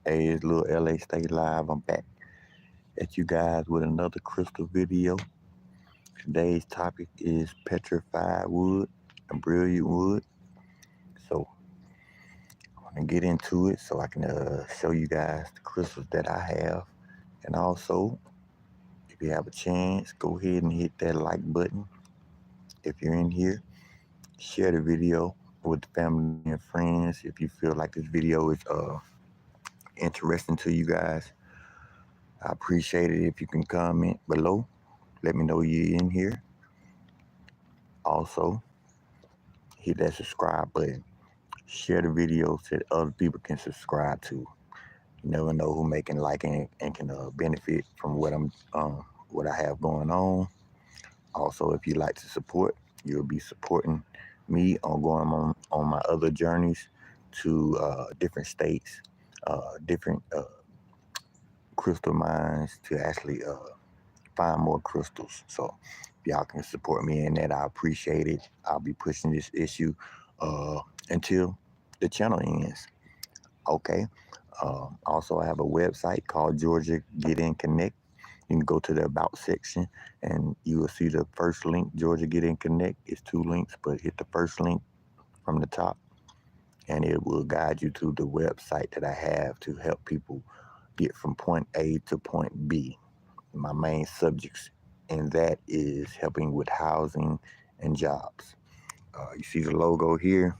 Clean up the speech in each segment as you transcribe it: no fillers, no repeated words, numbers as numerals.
Hey, it's little LA Stay Live. I'm back at you guys with another crystal video. Today's topic is petrified wood and brilliant wood. So I'm gonna get into it so I can show you guys the crystals that I have. And also, if you have a chance, go ahead and hit that like button. If you're in here, share the video with the family and friends. If you feel like this video is interesting to you guys, I appreciate it if you can comment below. Let me know you're in here. Also, hit that subscribe button. Share the video so that other people can subscribe to. You never know who may can like and can benefit from what I have going on. Also, if you like to support, you'll be supporting me on going on my other journeys to different states, different crystal mines to actually find more crystals. So if y'all can support me in that, I appreciate it. I'll be pushing this issue uh, until the channel ends. Okay. Also, I have a website called Georgia Get In Connect. You can go to the About section and you will see the first link, Georgia Get In Connect. It's two links, but hit the first link from the top and it will guide you to the website that I have to help people get from point A to point B. My main subjects and that is helping with housing and jobs. You see the logo here,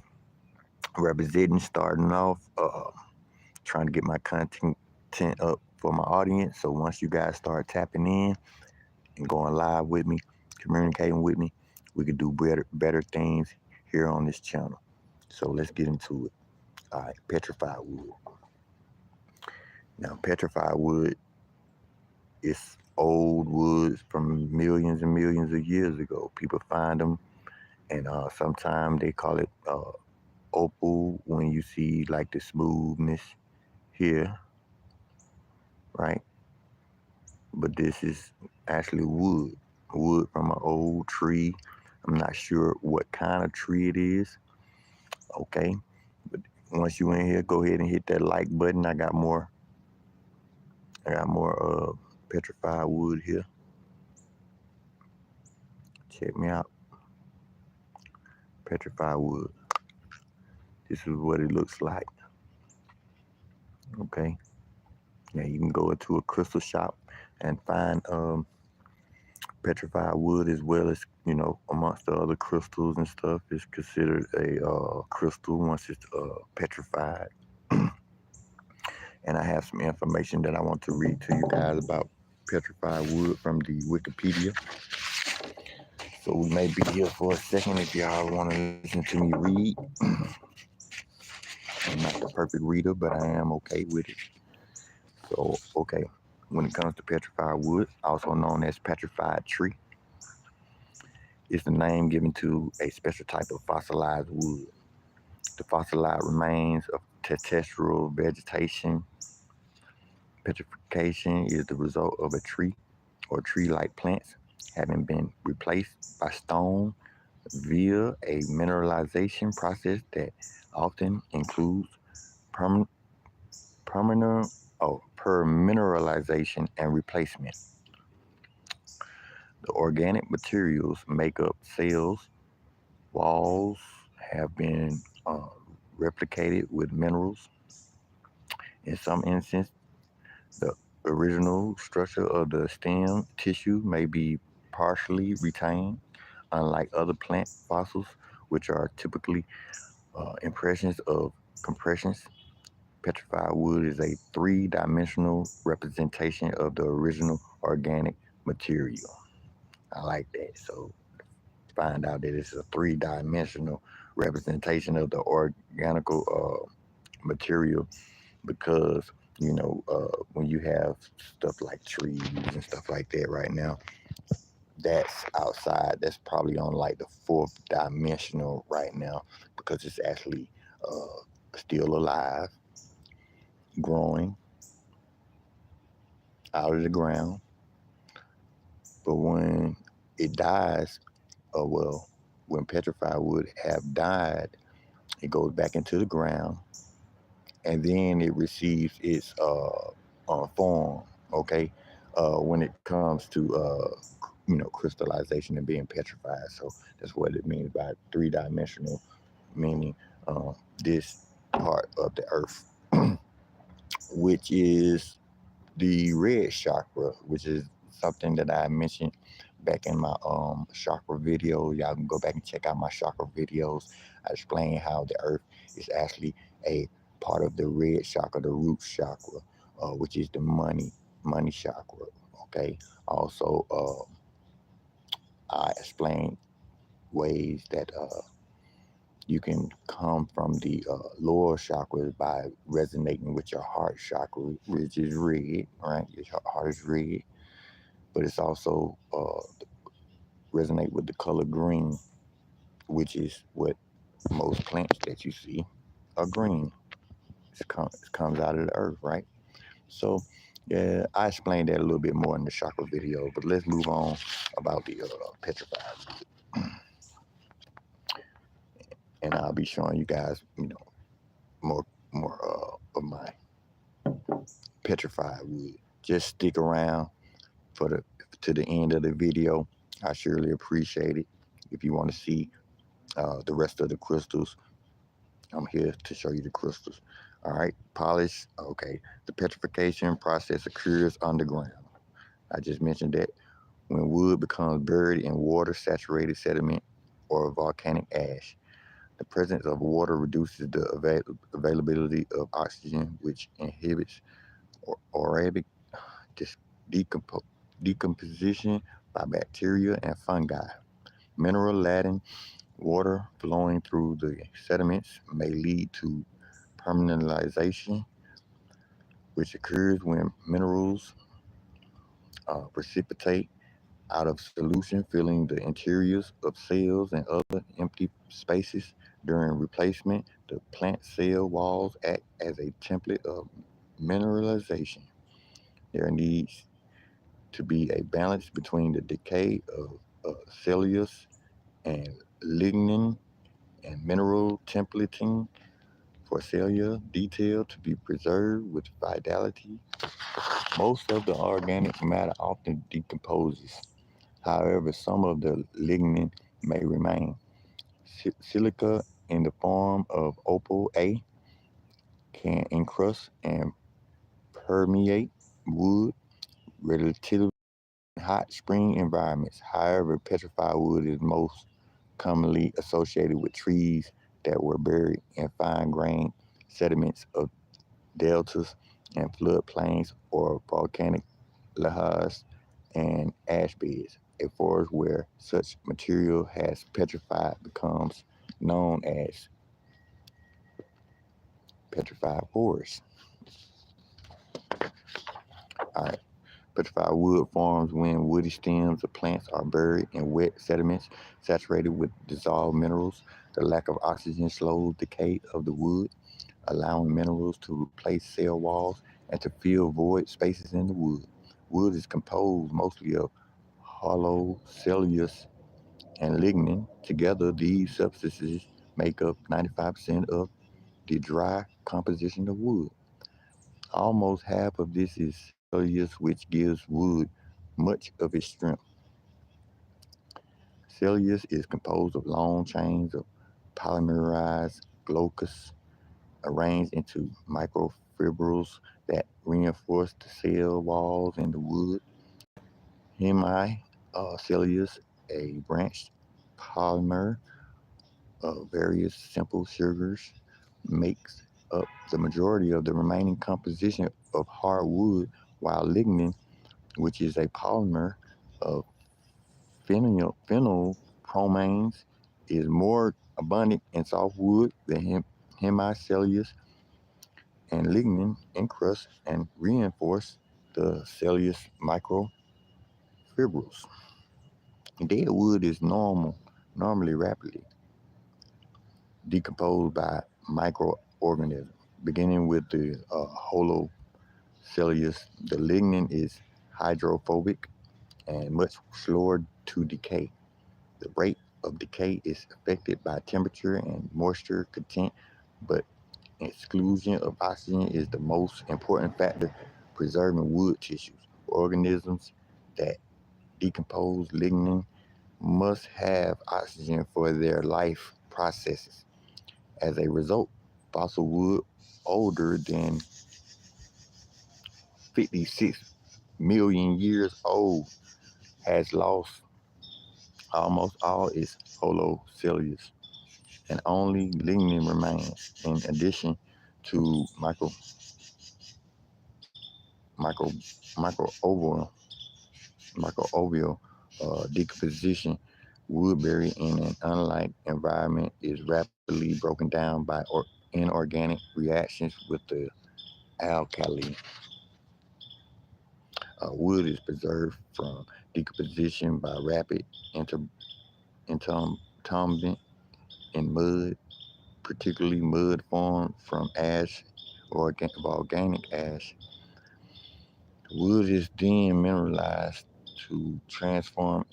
representing, starting off, trying to get my content up for my audience. So once you guys start tapping in and going live with me, communicating with me, we could do better things here on this channel. So let's get into it. All right, petrified wood. Now, petrified wood is old woods from millions and millions of years ago. People find them, and sometimes they call it opal when you see like the smoothness here, right? But this is actually wood from an old tree. I'm not sure what kind of tree it is, okay? But once you in here, go ahead and hit that like button. I got more petrified wood here. Check me out. Petrified wood. This is what it looks like, okay? Now you can go into a crystal shop and find petrified wood as well as, amongst the other crystals and stuff. It's considered a crystal once it's petrified. And I have some information that I want to read to you guys about petrified wood from the Wikipedia. So we may be here for a second if y'all want to listen to me read. I'm not the perfect reader, but I am okay with it. So, okay, when it comes to petrified wood, also known as petrified tree, it's the name given to a special type of fossilized wood. The fossilized remains of terrestrial vegetation. Petrification is the result of a tree or tree-like plants having been replaced by stone via a mineralization process that often includes permanent permineralization and replacement. The organic materials make up cells, walls have been replicated with minerals. In some instances, the original structure of the stem tissue may be partially retained, unlike other plant fossils, which are typically impressions of compressions. Petrified wood is a three-dimensional representation of the original organic material. I like that. So find out that it's a three-dimensional representation of the organical material because when you have stuff like trees and stuff like that right now, that's outside. That's probably on like the fourth dimensional right now because it's actually still alive, growing out of the ground. But when it dies, well, when petrified wood have died, it goes back into the ground and then it receives its form. Okay, when it comes to crystallization and being petrified. So that's what it means by three-dimensional, meaning this part of the earth, which is the red chakra, which is something that I mentioned back in my chakra video. Y'all can go back and check out my chakra videos. I explain how the earth is actually a part of the red chakra, the root chakra, which is the money chakra. Okay. Also, I explain ways that you can come from the lower chakras by resonating with your heart chakra, which is red, right? Your heart is red, but it's also resonate with the color green, which is what most plants that you see are green. It comes out of the earth, right? So, yeah, I explained that a little bit more in the chakra video, but let's move on about the petrified, and I'll be showing you guys, more of my petrified wood. Just stick around for the to the end of the video. I surely appreciate it. If you want to see the rest of the crystals, I'm here to show you the crystals. All right, polish. Okay, the petrification process occurs underground. I just mentioned that when wood becomes buried in water, saturated sediment, or volcanic ash. The presence of water reduces the availability of oxygen, which inhibits aerobic decompo- decomposition by bacteria and fungi. Mineral laden water flowing through the sediments may lead to permineralization, which occurs when minerals precipitate out of solution, filling the interiors of cells and other empty spaces. During replacement, the plant cell walls act as a template of mineralization. There needs to be a balance between the decay of cellulose and lignin and mineral templating for cellular detail to be preserved with fidelity. Most of the organic matter often decomposes. However, some of the lignin may remain. Silica in the form of opal A can encrust and permeate wood relatively hot spring environments. However, petrified wood is most commonly associated with trees that were buried in fine-grained sediments of deltas and floodplains or volcanic lahars and ash beds. A forest where such material has petrified becomes known as petrified forest. All right. Petrified wood forms when woody stems of plants are buried in wet sediments saturated with dissolved minerals. The lack of oxygen slows decay of the wood, allowing minerals to replace cell walls and to fill void spaces in the wood. Wood is composed mostly of hollow cellulose and lignin. Together, these substances make up 95% of the dry composition of wood. Almost half of this is cellulose, which gives wood much of its strength. Cellulose is composed of long chains of polymerized glaucous arranged into microfibrils that reinforce the cell walls in the wood. Hemicellulose, a branched polymer of various simple sugars, makes up the majority of the remaining composition of hardwood, while lignin, which is a polymer of phenylbromanes, is more abundant in softwood than hemicellulose, and lignin encrust and reinforce the cellulose microfibrils. Dead wood is normally rapidly decomposed by microorganisms, beginning with the hollow cellulose. The lignin is hydrophobic and much slower to decay. The rate of decay is affected by temperature and moisture content, but exclusion of oxygen is the most important factor preserving wood tissues. Organisms that decompose lignin must have oxygen for their life processes. As a result, fossil wood older than 56 million years old has lost almost all its holocellulose, and only lignin remains. In addition to micro, microbial, microbial decomposition, woodberry in an unlike environment is rapidly broken down by inorganic reactions with the alkali. Wood is preserved from decomposition by rapid entombment in mud, particularly mud formed from ash or volcanic ash. Wood is then mineralized to transform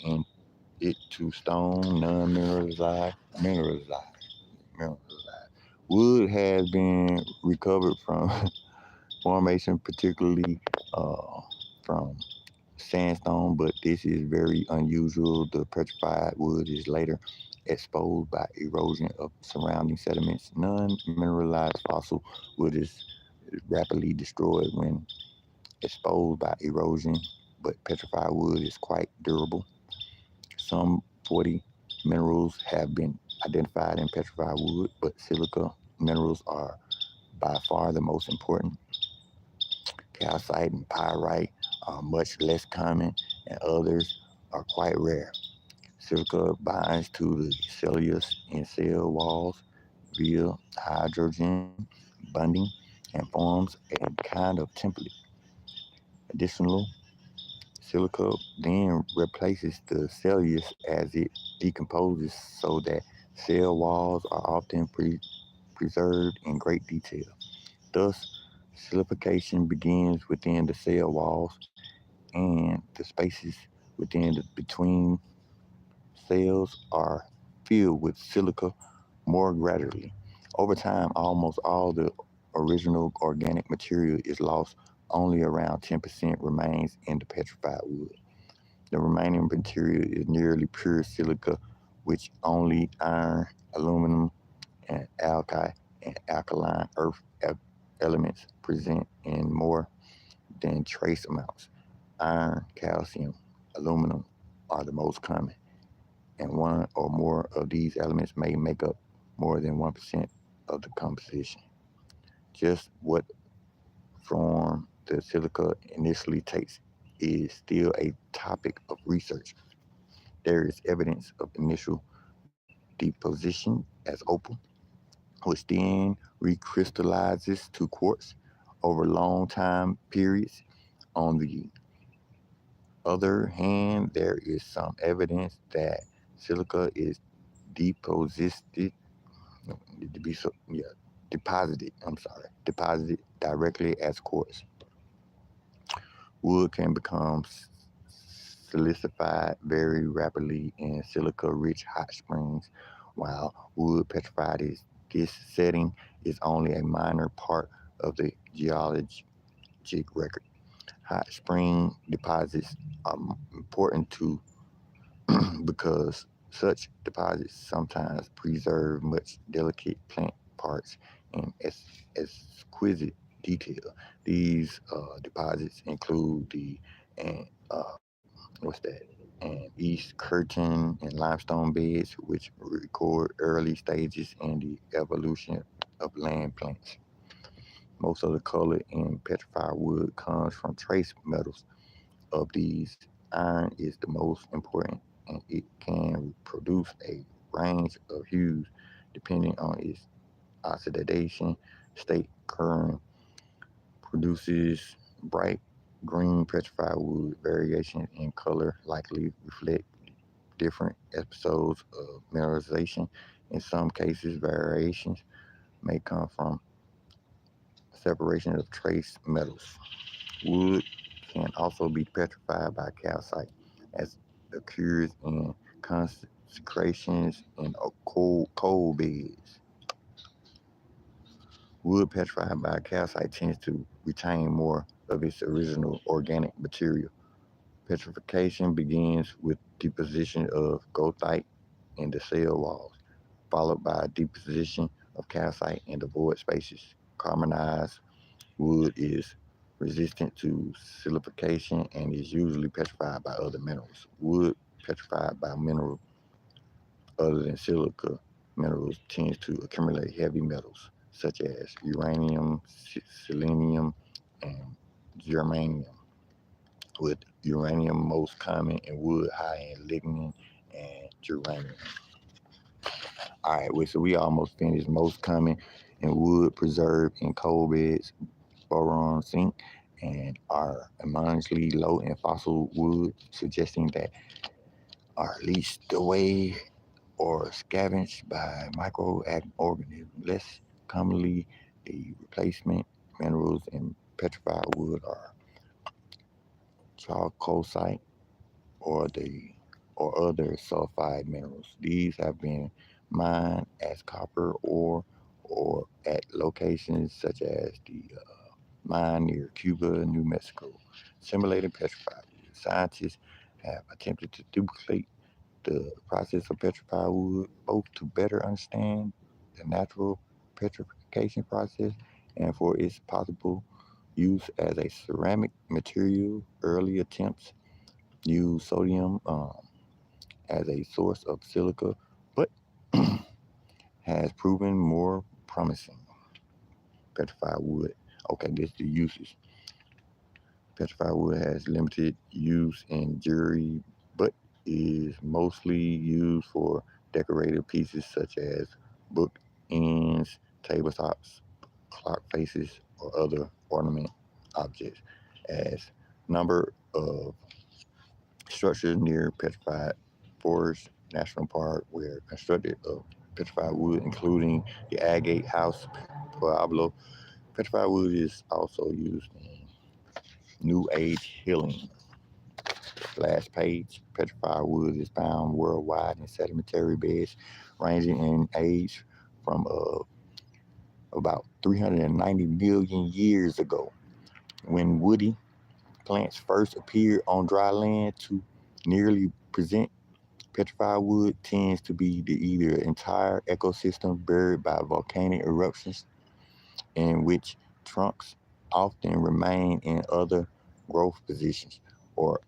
it to stone, mineralized. Wood has been recovered from formation, particularly from sandstone, but this is very unusual. The petrified wood is later exposed by erosion of surrounding sediments. Non-mineralized fossil wood is rapidly destroyed when exposed by erosion, but petrified wood is quite durable. Some 40 minerals have been identified in petrified wood, but silica minerals are by far the most important. Calcite and pyrite are much less common, and others are quite rare. Silica binds to the cellulose in cell walls via hydrogen bonding and forms a kind of template. Additionally, silica then replaces the cellulose as it decomposes so that cell walls are often preserved in great detail. Thus, silification begins within the cell walls and the spaces between cells are filled with silica more gradually. Over time, almost all the original organic material is lost. Only around 10% remains in the petrified wood. The remaining material is nearly pure silica, which only iron, aluminum, and alkaline earth elements present in more than trace amounts. Iron, calcium, aluminum are the most common, and one or more of these elements may make up more than 1% of the composition. Just what form the silica initially takes is still a topic of research. There is evidence of initial deposition as opal, which then recrystallizes to quartz over long time periods. On the other hand, there is some evidence that silica is deposited, to be so, yeah, deposited directly as quartz. Wood can become silicified very rapidly in silica-rich hot springs, while wood petrified is this setting is only a minor part of the geologic record. Hot spring deposits are important to because such deposits sometimes preserve much delicate plant parts in exquisite detail. These deposits include the and what's that? And East Curtin and limestone beds, which record early stages in the evolution of land plants. Most of the color in petrified wood comes from trace metals. Of these, iron is the most important, and it can produce a range of hues depending on its oxidation state. Current produces bright green petrified wood. Variations in color likely reflect different episodes of mineralization. In some cases, variations may come from separation of trace metals. Wood can also be petrified by calcite, as occurs in concentrations in coal beds. Wood petrified by calcite tends to retain more of its original organic material. Petrification begins with deposition of goethite in the cell walls, followed by deposition of calcite in the void spaces. Carbonized wood is resistant to silicification and is usually petrified by other minerals. Wood petrified by mineral other than silica minerals tends to accumulate heavy metals such as uranium, selenium, and germanium, with uranium most common in wood high in lignin and germanium. All right, so we almost finished. Most common in wood preserved in coal beds, boron, zinc, and are enormously low in fossil wood, suggesting that are leached away or scavenged by microorganisms. Less commonly, the replacement minerals in petrified wood are chalcocite or the or other sulfide minerals. These have been mined as copper ore or at locations such as the mine near Cuba, New Mexico. Simulating petrified wood. Scientists have attempted to duplicate the process of petrified wood, both to better understand the natural petrification process and for its possible use as a ceramic material. Early attempts used sodium as a source of silica, but has proven more promising. Petrified wood. Okay, this is the uses. Petrified wood has limited use in jewelry, but is mostly used for decorative pieces such as book ends, tabletops, clock faces, or other ornament objects. As number of structures near Petrified Forest National Park were constructed of petrified wood, including the Agate House, Pueblo. Petrified wood is also used in New Age healing. Last page, petrified wood is found worldwide in sedimentary beds ranging in age from about 390 million years ago, when woody plants first appeared on dry land to nearly present. Petrified wood tends to be the either entire ecosystem buried by volcanic eruptions, in which trunks often remain in other growth positions, or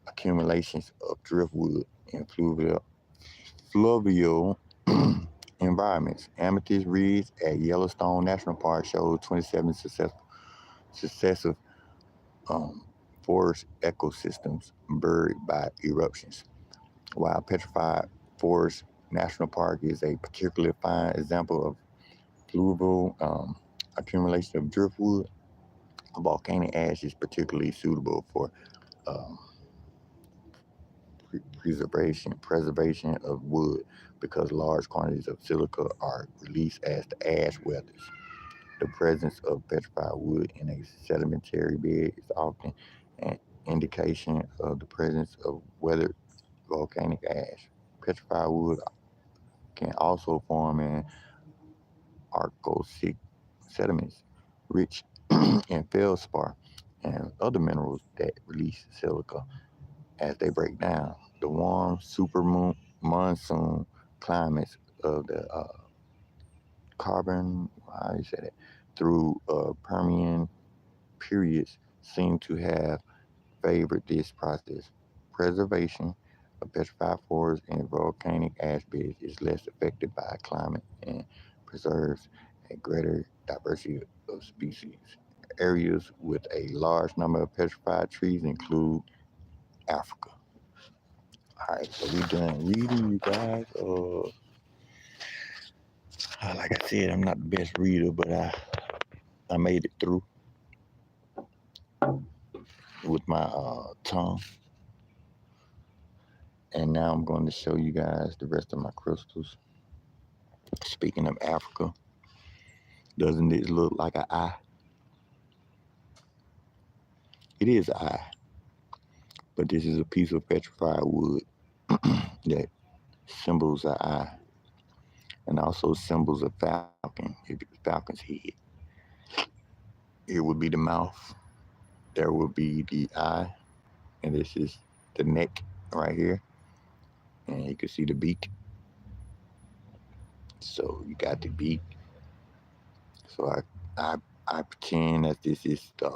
accumulations of driftwood in fluvial environments. Amethyst Ridge at Yellowstone National Park shows 27 successive um, forest ecosystems buried by eruptions. While Petrified Forest National Park is a particularly fine example of fluvial accumulation of driftwood, volcanic ash is particularly suitable for um, preservation of wood because large quantities of silica are released as the ash weathers. The presence of petrified wood in a sedimentary bed is often an indication of the presence of weathered volcanic ash. Petrified wood can also form in argosic sediments rich in feldspar and other minerals that release silica as they break down. The warm monsoon climates of the carbon, how do you say that, through Permian periods seem to have favored this process. Preservation of petrified forests and volcanic ash beds is less affected by climate and preserves a greater diversity of species. Areas with a large number of petrified trees include Africa. All right, so we done reading, you guys. Like I said, I'm not the best reader, but I made it through with my tongue, and now I'm going to show you guys the rest of my crystals. Speaking of Africa, doesn't this look like an eye? It is an eye, but this is a piece of petrified wood that symbols an eye, and also symbols a falcon, falcon's head. Here would be the mouth. There will be the eye, and this is the neck right here. And you can see the beak. So you got the beak. So I, I pretend that this is the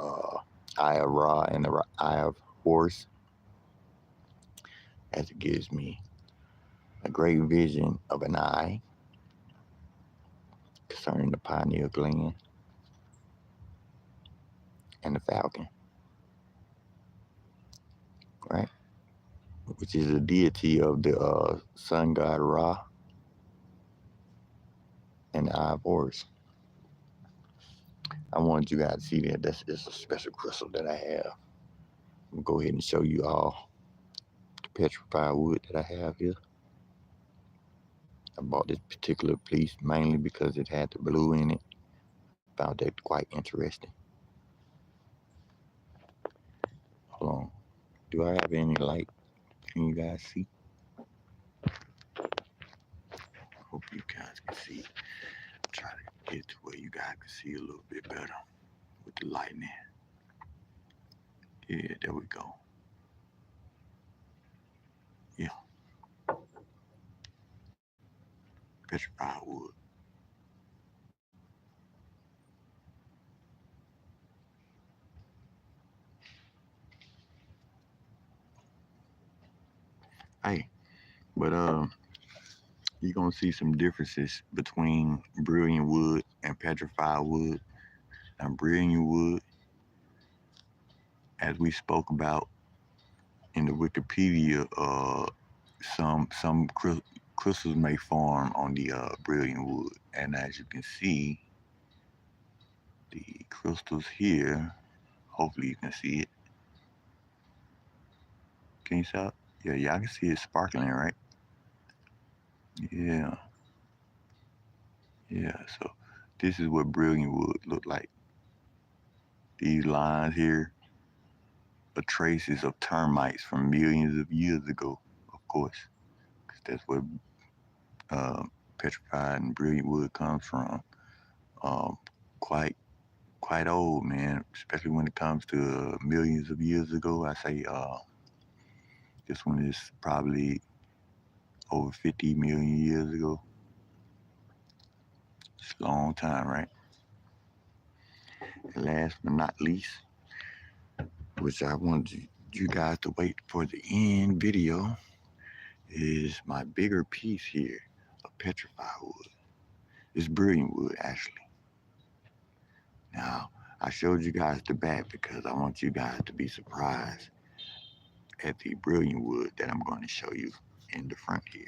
eye of Ra and the eye of Horus, as it gives me a great vision of an eye concerning the pineal gland and the falcon, right? Which is a deity of the sun god Ra and the eye of Horus. I wanted you guys to see that. That's just a special crystal that I have. I'm gonna go ahead and show you all the petrified wood that I have here. I bought this particular piece mainly because it had the blue in it. Found that quite interesting. Hold on. Do I have any light? Can you guys see? Hope you guys can see. Try to get to where you guys can see a little bit better with the lightning. Yeah, there we go. Yeah, petrified wood. Hey, but you're gonna see some differences between brilliant wood and petrified wood. Now, brilliant wood, as we spoke about in the Wikipedia, some crystals may form on the brilliant wood, and as you can see, the crystals here. Hopefully, you can see it. Can you see it? Yeah, y'all can see it sparkling, right? Yeah, yeah. So this is what brilliant wood look like. These lines here are traces of termites from millions of years ago, of course, because that's where uh, petrified and brilliant wood comes from. Um, quite quite old, man. Especially when it comes to millions of years ago. I say this one is probably over 50 million years ago. It's a long time, right? And last but not least, which I wanted you guys to wait for the end video, is my bigger piece here of petrified wood. It's brilliant wood, actually. Now, I showed you guys the back because I want you guys to be surprised at the brilliant wood that I'm going to show you in the front here.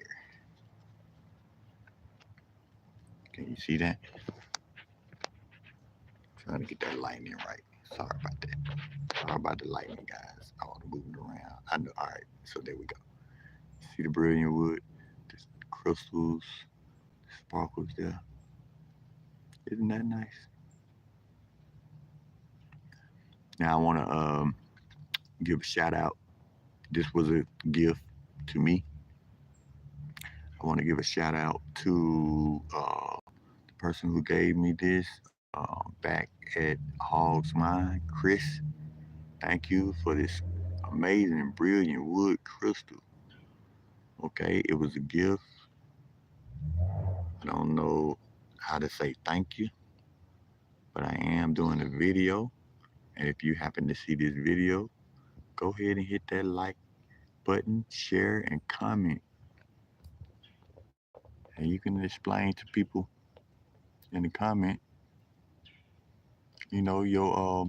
Can you see that? Trying to get that lightning right. Sorry about that. Sorry about the lightning, guys. I want to move it around. I know. All right. So there we go. See the brilliant wood? The crystals, sparkles there. Isn't that nice? Now I want to give a shout out. This was a gift to me. I want to give a shout out to the person who gave me this back at Hog's Mine, Chris. Thank you for this amazing, brilliant wood crystal. Okay, it was a gift. I don't know how to say thank you, but I am doing a video. And if you happen to see this video, go ahead and hit that like button, share, and comment. And you can explain to people in the comment, you know, your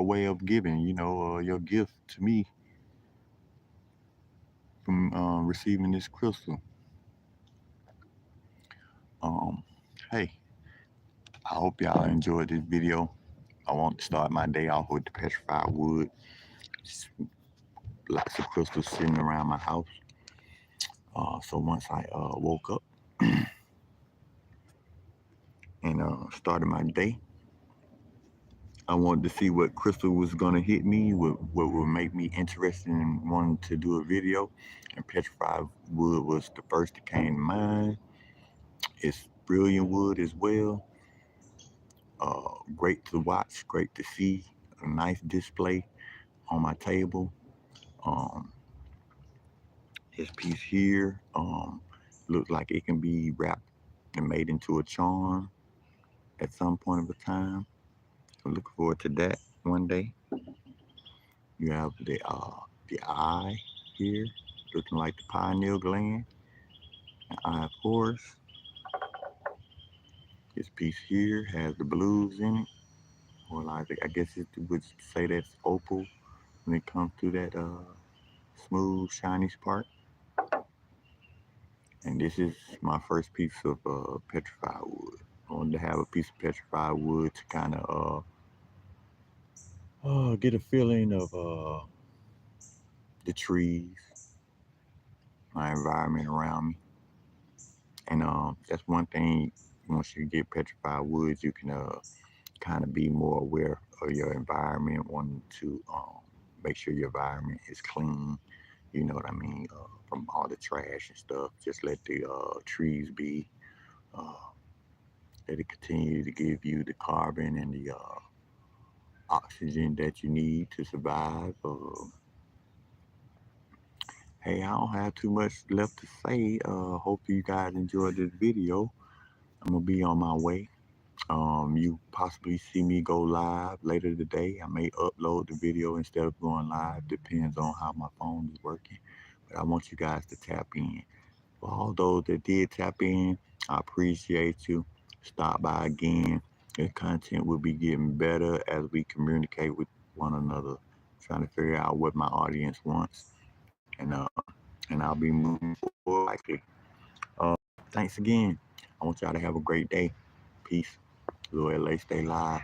way of giving, you know, your gift to me from receiving this crystal. Um, hey, I hope y'all enjoyed this video. I want to start my day off with the petrified wood. Lots of crystals sitting around my house. So once I woke up and started my day, I wanted to see what crystal was going to hit me, what would make me interested in wanting to do a video. And petrified wood was the first that came to mind. It's brilliant wood as well. Great to watch, great to see. A nice display on my table. Um, this piece here looks like it can be wrapped and made into a charm at some point of a time. I look forward to that one day. You have the eye here, looking like the pineal gland, the eye of Horus. This piece here has the blues in it, or like I guess it would say that's opal when it comes to that smooth, shiny part. And this is my first piece of petrified wood. I wanted to have a piece of petrified wood to kind of get a feeling of the trees, my environment around me. And that's one thing. Once you get petrified woods, you can kind of be more aware of your environment, wanting to make sure your environment is clean. You know what I mean? From all the trash and stuff. Just let the trees be. Uh, Let it continue to give you the carbon and the oxygen that you need to survive. Hey, I don't have too much left to say. Hope you guys enjoyed this video. I'm gonna be on my way. You possibly see me go live later today. I may upload the video instead of going live. Depends on how my phone is working. But I want you guys to tap in. For all those that did tap in, I appreciate you. Stop by again. The content will be getting better as we communicate with one another, trying to figure out what my audience wants, and I'll be moving forward likely. Thanks again. I want y'all to have a great day. Peace. Lord, stay live.